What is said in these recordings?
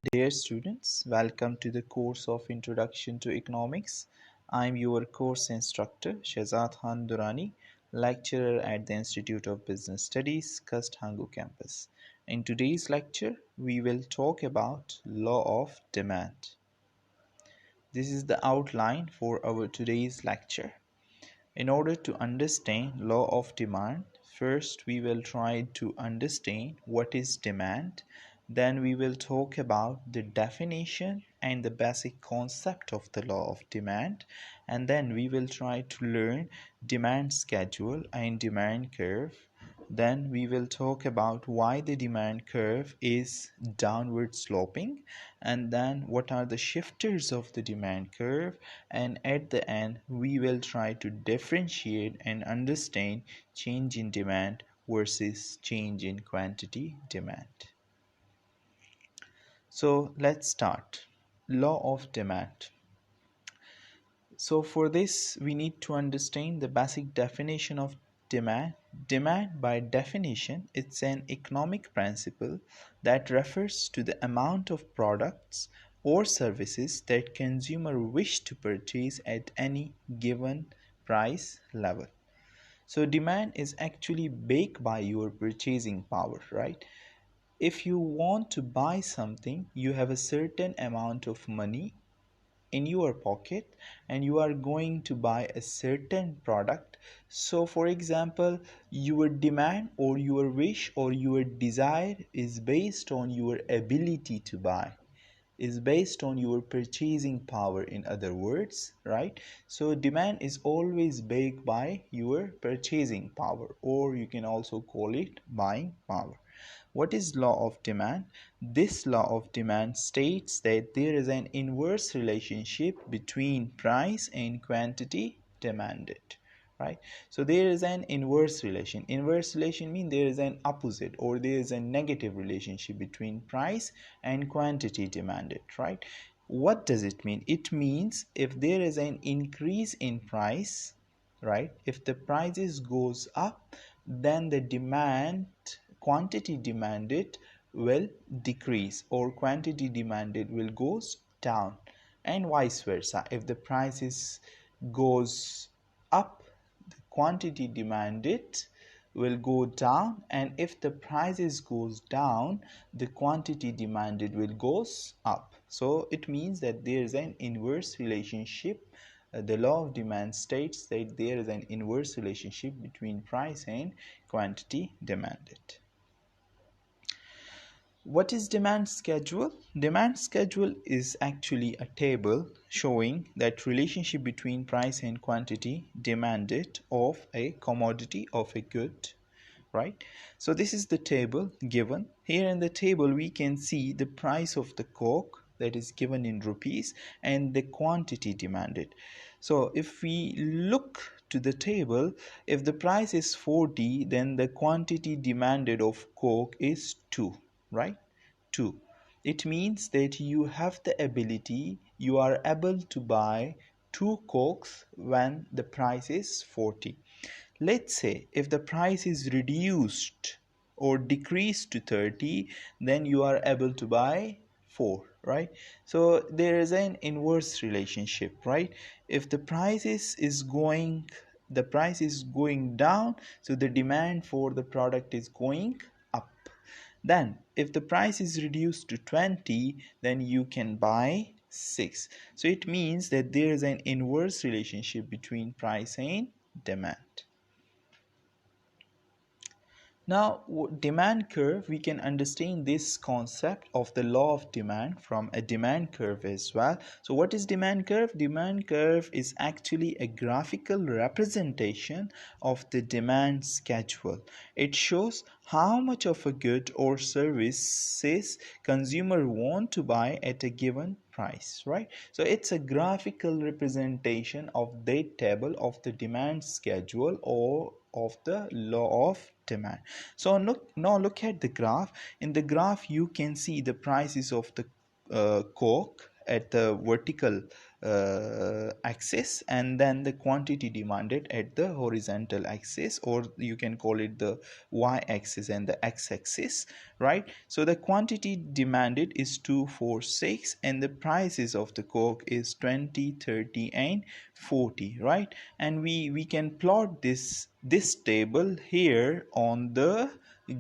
Dear students, welcome to the course of Introduction to Economics. I'm your course instructor, Shahzad Khan Durani, lecturer at the Institute of Business Studies, Kasthangu campus. In today's lecture, we will talk about law of demand. This is the outline for our today's lecture. In order to understand law of demand, first we will try to understand what is demand. Then we will talk about the definition and the basic concept of the law of demand. And then we will try to learn demand schedule and demand curve. Then we will talk about why the demand curve is downward sloping, and then what are the shifters of the demand curve, and at the end we will try to differentiate and understand change in demand versus change in quantity demand. So let's start. Law of demand. So for this, we need to understand the basic definition of demand. Demand, by definition, it's an economic principle that refers to the amount of products or services that consumer wish to purchase at any given price level. So demand is actually baked by your purchasing power, right? If you want to buy something, you have a certain amount of money in your pocket and you are going to buy a certain product. So for example, your demand or your wish or your desire is based on your ability to buy, is based on your purchasing power, in other words, right? So demand is always backed by your purchasing power, or you can also call it buying power. What is law of demand? This law of demand states that there is an inverse relationship between price and quantity demanded, right? So there is an inverse relation means there is an opposite or there is a negative relationship between price and quantity demanded, right? What does it mean? It means if there is an increase in price, right, if the prices goes up, then the demand quantity demanded will decrease or quantity demanded will goes down, and vice versa. If the prices goes up, the quantity demanded will go down, and if the prices goes down, the quantity demanded will goes up. So it means that there is an inverse relationship. The law of demand states that there is an inverse relationship between price and quantity demanded. What is demand schedule? Demand schedule is actually a table showing that relationship between price and quantity demanded of a commodity, of a good, right? So this is the table given. Here in the table we can see the price of the coke that is given in rupees and the quantity demanded. So if we look to the table, if the price is 40, then the quantity demanded of coke is 2, right? 2. It means that you have the ability, you are able to buy 2 cokes when the price is 40. Let's say if the price is reduced or decreased to 30, then you are able to buy 4, right? So there is an inverse relationship, right? If the price is going down, so the demand for the product is going up. Then if the price is reduced to 20, then you can buy 6. So it means that there is an inverse relationship between price and demand. Now, demand curve, we can understand this concept of the law of demand from a demand curve as well. So what is demand curve? Demand curve is actually a graphical representation of the demand schedule. It shows how much of a good or services consumer want to buy at a given price, right? So it's a graphical representation of that table of the demand schedule or of the law of demand. So look at the graph. In the graph you can see the prices of the coke at the vertical axis, and then the quantity demanded at the horizontal axis, or you can call it the y-axis and the x-axis, right? So the quantity demanded is 246 and the prices of the coke is 20, 30 and 40, right? And we can plot this table here on the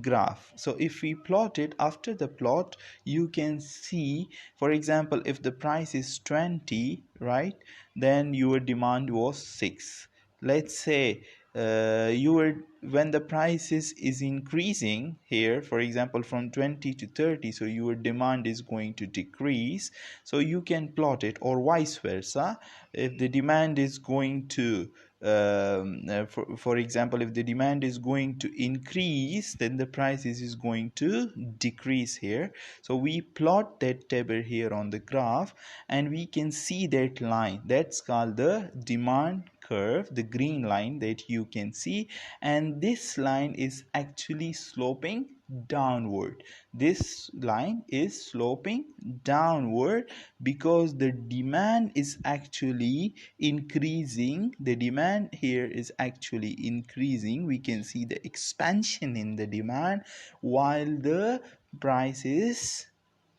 graph. So if we plot it, after the plot you can see, for example, if the price is 20, right, then your demand was 6. Let's say you were when the price is increasing here, for example from 20 to 30, so your demand is going to decrease. So you can plot it, or vice versa. If the demand is going to for example, if the demand is going to increase, then the prices is going to decrease here. So we plot that table here on the graph, and we can see that line that's called the demand curve, the green line that you can see, and this line is actually sloping downward. This line is sloping downward because the demand is actually increasing. The demand here is actually increasing. We can see the expansion in the demand while the price is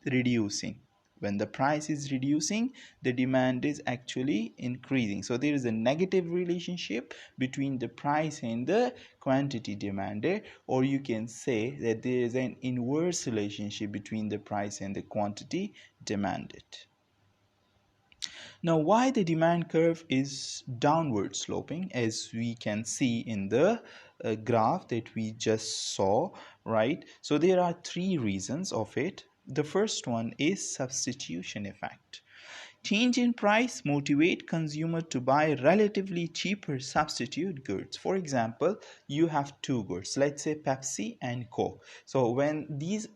reducing. When the price is reducing, the demand is actually increasing. So there is a negative relationship between the price and the quantity demanded, or you can say that there is an inverse relationship between the price and the quantity demanded. Now, why the demand curve is downward sloping, as we can see in the graph that we just saw, right? So there are three reasons of it. The first one is substitution effect. Change in price motivate consumer to buy relatively cheaper substitute goods. For example, you have two goods, let's say Pepsi and Coke. So when these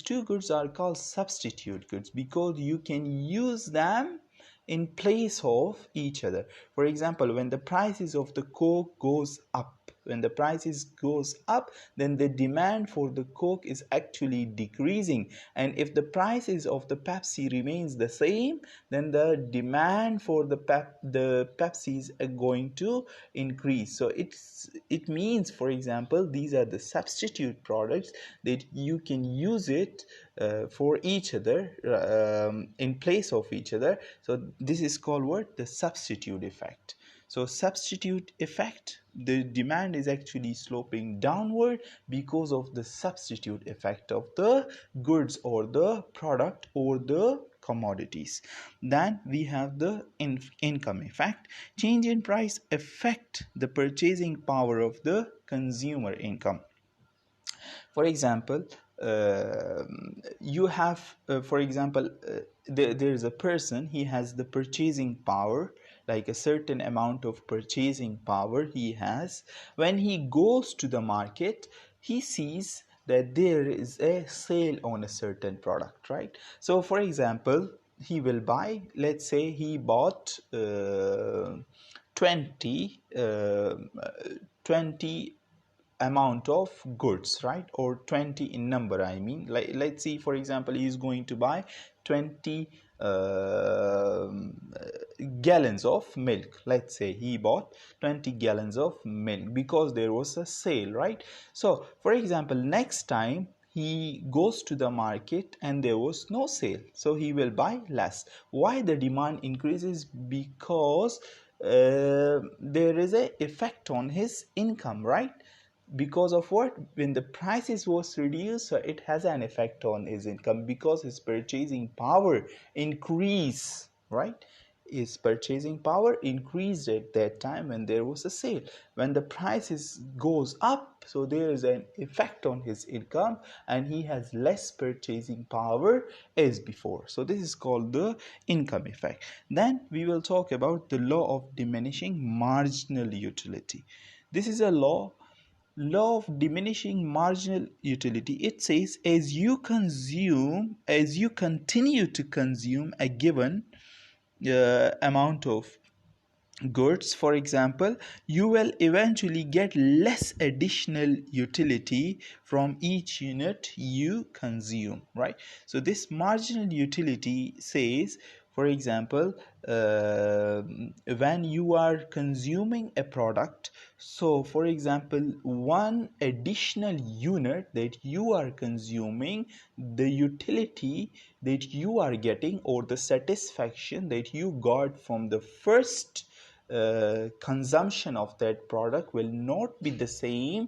two goods are called substitute goods because you can use them in place of each other. For example, when the prices of the Coke goes up, when the prices goes up, then the demand for the Coke is actually decreasing, and if the prices of the Pepsi remains the same, then the demand for the Pepsis are going to increase. So it means, for example, these are the substitute products that you can use it for each other, in place of each other. So this is called what? The substitute effect. So substitute effect, the demand is actually sloping downward because of the substitute effect of the goods or the product or the commodities. Then we have the income effect. Change in price affect the purchasing power of the consumer income. For example, you have for example, there is a person, he has the purchasing power, like a certain amount of purchasing power he has. When he goes to the market, he sees that there is a sale on a certain product, right? So for example, he will buy, let's say he bought 20 20 amount of goods, right? Or 20 in number, I mean, like let's see, for example, he is going to buy 20 gallons of milk. Let's say he bought 20 gallons of milk because there was a sale, right? So for example, next time he goes to the market and there was no sale, so he will buy less. Why the demand increases? Because there is a effect on his income, right? Because of what? When the prices was reduced, so it has an effect on his income because his purchasing power increase, right? His purchasing power increased at that time when there was a sale. When the prices goes up, so there is an effect on his income and he has less purchasing power as before. So this is called the income effect. Then we will talk about the law of diminishing marginal utility. This is a law of diminishing marginal utility. It says as you continue to consume a given amount of goods, for example, you will eventually get less additional utility from each unit you consume, right? So this marginal utility says, For example, when you are consuming a product, so for example, one additional unit that you are consuming, the utility that you are getting or the satisfaction that you got from the first consumption of that product will not be the same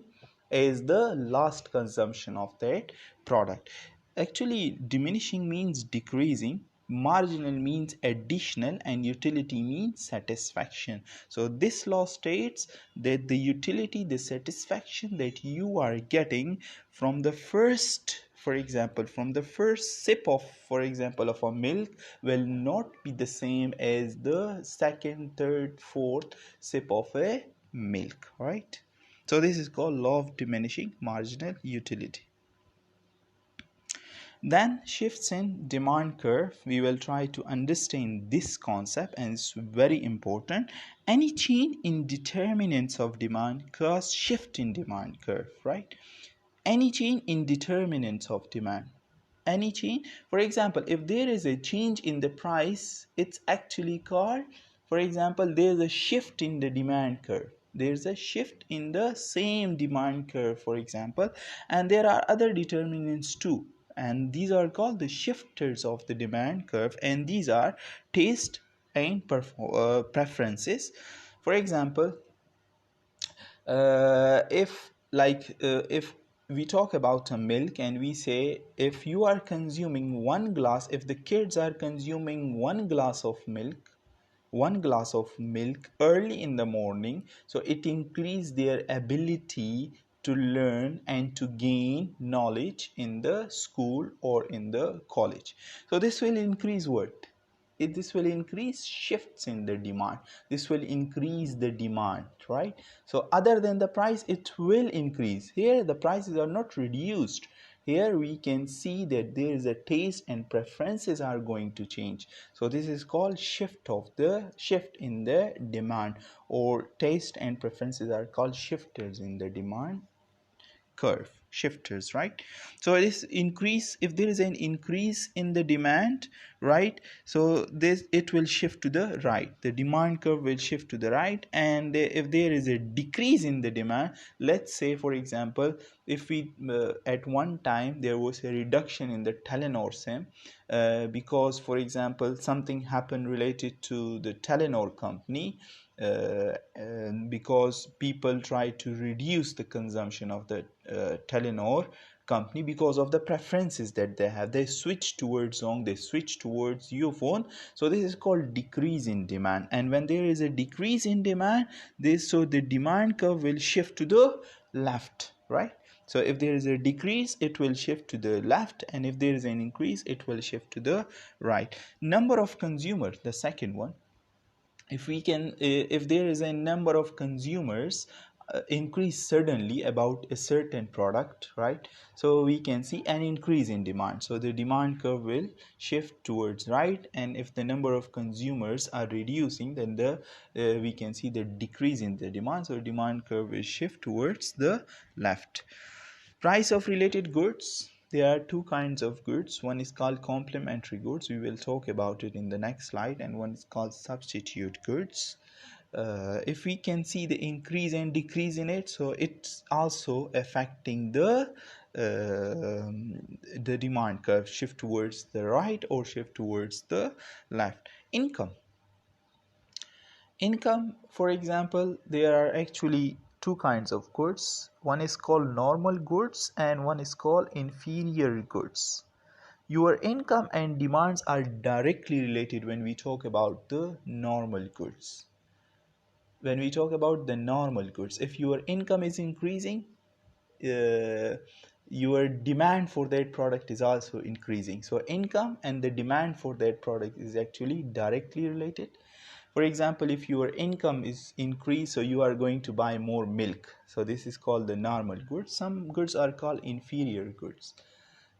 as the last consumption of that product. Actually, diminishing means decreasing, marginal means additional, and utility means satisfaction. So this law states that the utility, the satisfaction that you are getting from the first, for example, from the first sip of, for example, of a milk will not be the same as the second, third, fourth sip of a milk, right? So this is called law of diminishing marginal utility. Then shifts in demand curve, we will try to understand this concept, and it's very important. Any change in determinants of demand cause shift in demand curve, right? Any change in determinants of demand, any change, for example, if there is a change in the price, it's actually called, for example, there's a shift in the demand curve, there's a shift in the same demand curve, for example. And there are other determinants too, and these are called the shifters of the demand curve, and these are taste and preferences. For example, if we talk about a milk and we say, if you are consuming one glass, if the kids are consuming one glass of milk early in the morning, so it increases their ability to learn and to gain knowledge in the school or in the college. So this will increase what? This will increase shifts in the demand. This will increase the demand, right? So other than the price, it will increase. Here the prices are not reduced. Here we can see that there is a taste and preferences are going to change. So this is called shift in the demand, or taste and preferences are called shifters in the demand curve, shifters, right? So this increase, if there is an increase in the demand, right, so this, it will shift to the right, the demand curve will shift to the right. And if there is a decrease in the demand, let's say for example, if we at one time there was a reduction in the Telenor SIM, because for example something happened related to the Telenor company, because people try to reduce the consumption of the Telenor company because of the preferences that they have. They switch towards Zong, they switch towards Youfone. So this is called decrease in demand. And when there is a decrease in demand, so the demand curve will shift to the left, right? So if there is a decrease, it will shift to the left, and if there is an increase, it will shift to the right. Number of consumers, the second one, if there is a number of consumers increase suddenly about a certain product, right, so we can see an increase in demand. So the demand curve will shift towards right, and if the number of consumers are reducing, then we can see the decrease in the demand. So demand curve will shift towards the left. Price of related goods. There are two kinds of goods. One is called complementary goods. We will talk about it in the next slide. And one is called substitute goods. If we can see the increase and decrease in it, so it's also affecting the demand curve, shift towards the right or shift towards the left. Income, for example, there are actually two kinds of goods. One is called normal goods and one is called inferior goods. Your income and demands are directly related when we talk about the normal goods. When we talk about the normal goods, if your income is increasing, your demand for that product is also increasing. So income and the demand for that product is actually directly related. For example, if your income is increased, so you are going to buy more milk. So this is called the normal goods. Some goods are called inferior goods.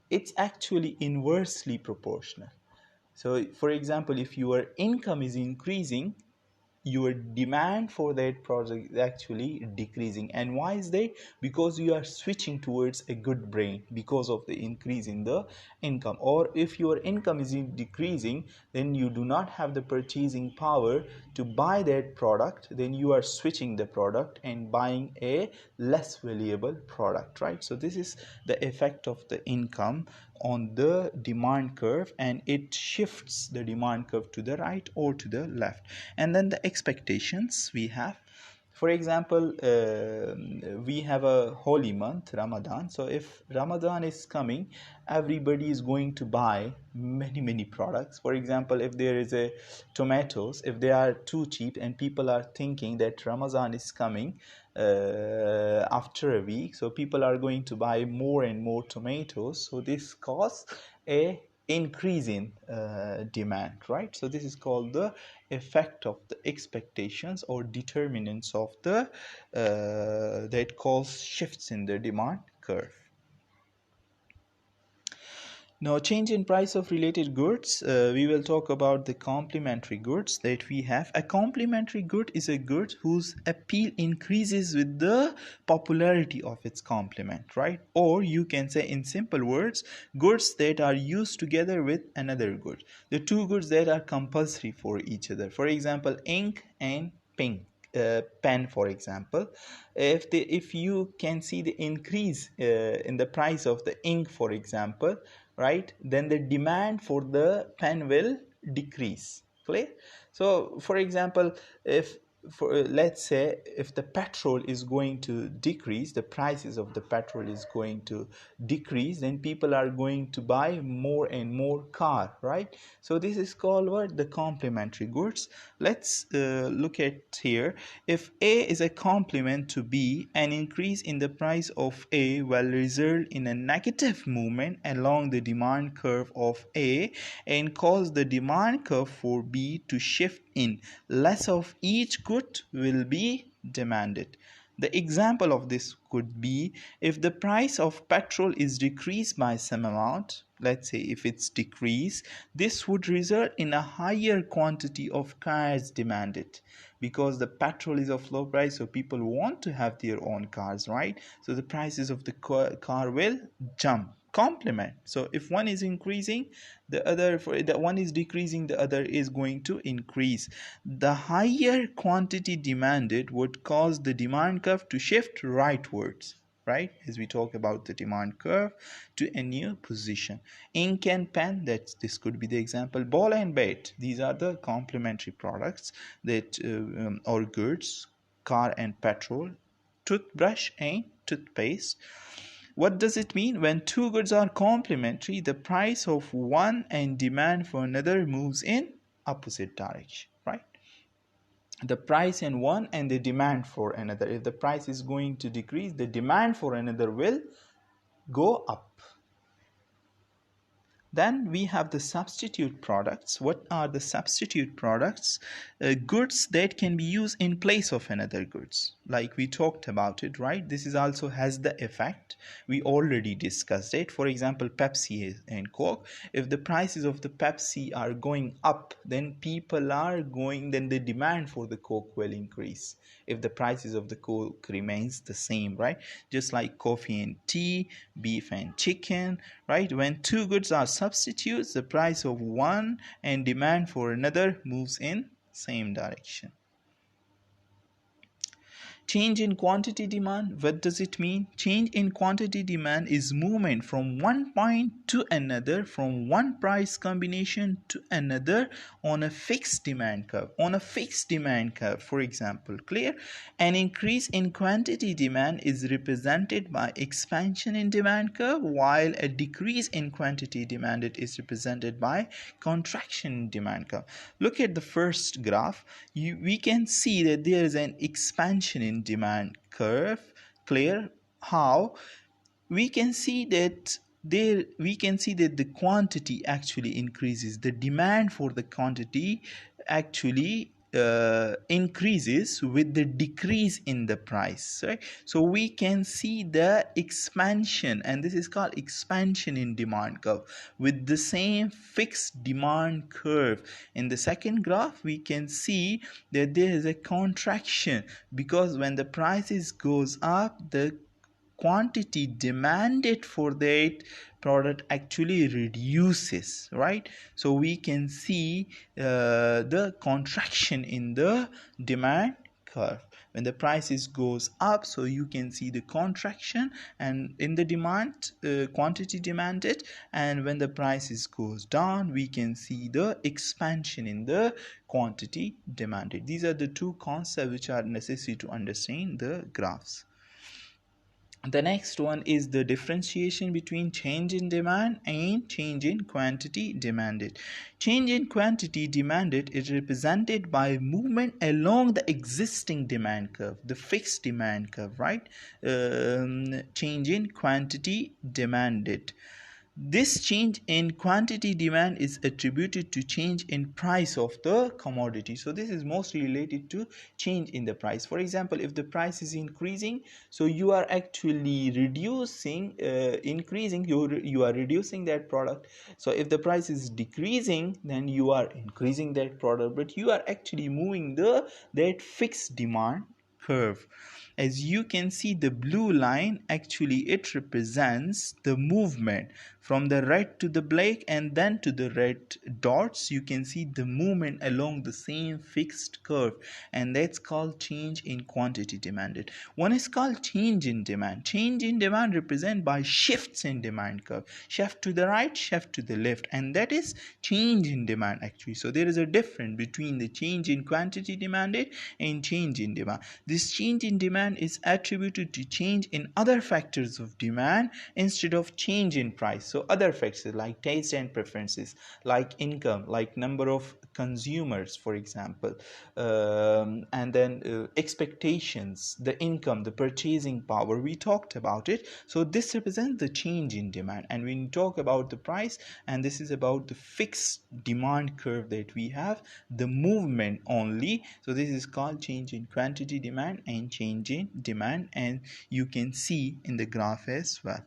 It's actually inversely proportional. So for example, if your income is increasing, your demand for that product is actually decreasing. And why is that? Because you are switching towards a good brain because of the increase in the income. Or if your income is decreasing, then you do not have the purchasing power to buy that product, then you are switching the product and buying a less valuable product, right? So this is the effect of the income on the demand curve, and it shifts the demand curve to the right or to the left. And then the expectations we have, for example, we have a holy month, Ramadan. So if Ramadan is coming, everybody is going to buy many products. For example, if there is a tomatoes, if they are too cheap and people are thinking that Ramadan is coming after a week, so people are going to buy more and more tomatoes, so this causes a increase in demand, right? So this is called the effect of the expectations or determinants of the that cause shifts in the demand curve. Now, change in price of related goods. We will talk about the complementary goods that we have. A complementary good is a good whose appeal increases with the popularity of its complement, right? Or you can say in simple words, goods that are used together with another good. The two goods that are compulsory for each other. For example, ink and pink. Pen, for example, if you can see the increase in the price of the ink, for example, right, then the demand for the pen will decrease. Clear? So for example, if for let's say if the petrol is going to decrease, the prices of the petrol is going to decrease, then people are going to buy more and more car, right? So this is called what? The complementary goods. Let's look at here. If A is a complement to B, an increase in the price of A will result in a negative movement along the demand curve of A and cause the demand curve for B to shift in. Less of each good will be demanded. The example of this could be if the price of petrol is decreased by some amount, let's say if it's decreased, this would result in a higher quantity of cars demanded because the petrol is of low price, so people want to have their own cars, right? So the prices of the car will jump. Complement. So if one is increasing, the other, for the one is decreasing, the other is going to increase. The higher quantity demanded would cause the demand curve to shift rightwards, right, as we talk about the demand curve, to a new position. Ink and pen, that this could be the example. Ball and bat, these are the complementary products that or goods. Car and petrol. Toothbrush and toothpaste. What does it mean? When two goods are complementary, the price of one and demand for another moves in opposite direction, right? The price in one and the demand for another. If the price is going to decrease, the demand for another will go up. Then we have the substitute products. What are the substitute products? Goods that can be used in place of another goods. Like we talked about it, right? This is also has the effect. We already discussed it. For example, Pepsi and Coke. If the prices of the Pepsi are going up, then then the demand for the Coke will increase. If the prices of the Coke remains the same, right? Just like coffee and tea, beef and chicken, right? When two goods are substitutes, the price of one and demand for another moves in same direction. Change in quantity demand, what does it mean? Change in quantity demand is movement from one point to another, from one price combination to another on a fixed demand curve. On a fixed demand curve, for example, clear? An increase in quantity demand is represented by expansion in demand curve, while a decrease in quantity demanded is represented by contraction in demand curve. Look at the first graph. We can see that there is an expansion in demand curve. Clear? How? We can see that the quantity actually increases. The demand for the quantity actually increases with the decrease in the price, right? So we can see the expansion, and this is called expansion in demand curve with the same fixed demand curve. In the second graph we can see that there is a contraction, because when the prices goes up, the quantity demanded for that product actually reduces, right? So we can see the contraction in the demand curve when the prices goes up. So you can see the contraction and in the demand quantity demanded, and when the prices goes down we can see the expansion in the quantity demanded. These are the two concepts which are necessary to understand the graphs. The next one is the differentiation between change in demand and change in quantity demanded. Change in quantity demanded is represented by movement along the existing demand curve, the fixed demand curve, right? Change in quantity demanded, this change in quantity demand is attributed to change in price of the commodity. So this is mostly related to change in the price. For example, if the price is increasing, so you are actually reducing, increasing, you are reducing that product. So if the price is decreasing, then you are increasing that product, but you are actually moving that fixed demand curve. As you can see, the blue line actually it represents the movement from the red to the black and then to the red dots. You can see the movement along the same fixed curve, and that's called change in quantity demanded. One is called change in demand. Change in demand represented by shifts in demand curve, shift to the right, shift to the left, and that is change in demand actually. So there is a difference between the change in quantity demanded and change in demand. This change in demand is attributed to change in other factors of demand instead of change in price. So other factors like taste and preferences, like income, like number of consumers, for example, and then expectations, the income, the purchasing power, we talked about it. So this represents the change in demand. And when we talk about the price, and this is about the fixed demand curve that we have, the movement only. So this is called change in quantity demand and change in demand, and you can see in the graph as well.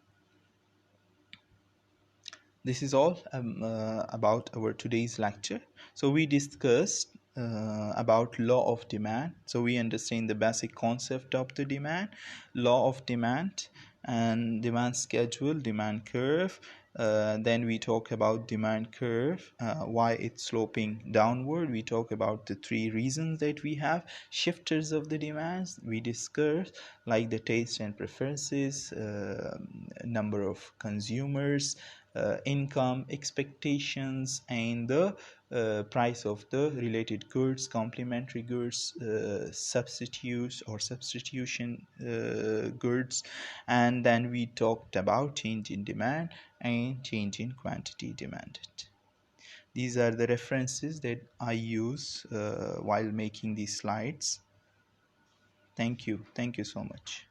This is all about our today's lecture. So we discussed about law of demand. So we understand the basic concept of the demand, law of demand, and demand schedule, demand curve. Then we talk about demand curve, why it's sloping downward. We talk about the three reasons that we have, shifters of the demands. We discuss like the taste and preferences, number of consumers, income, expectations, and the price of the related goods, complementary goods, substitutes or substitution goods. And then we talked about change in demand and change in quantity demanded. These are the references that I use while making these slides. Thank you so much.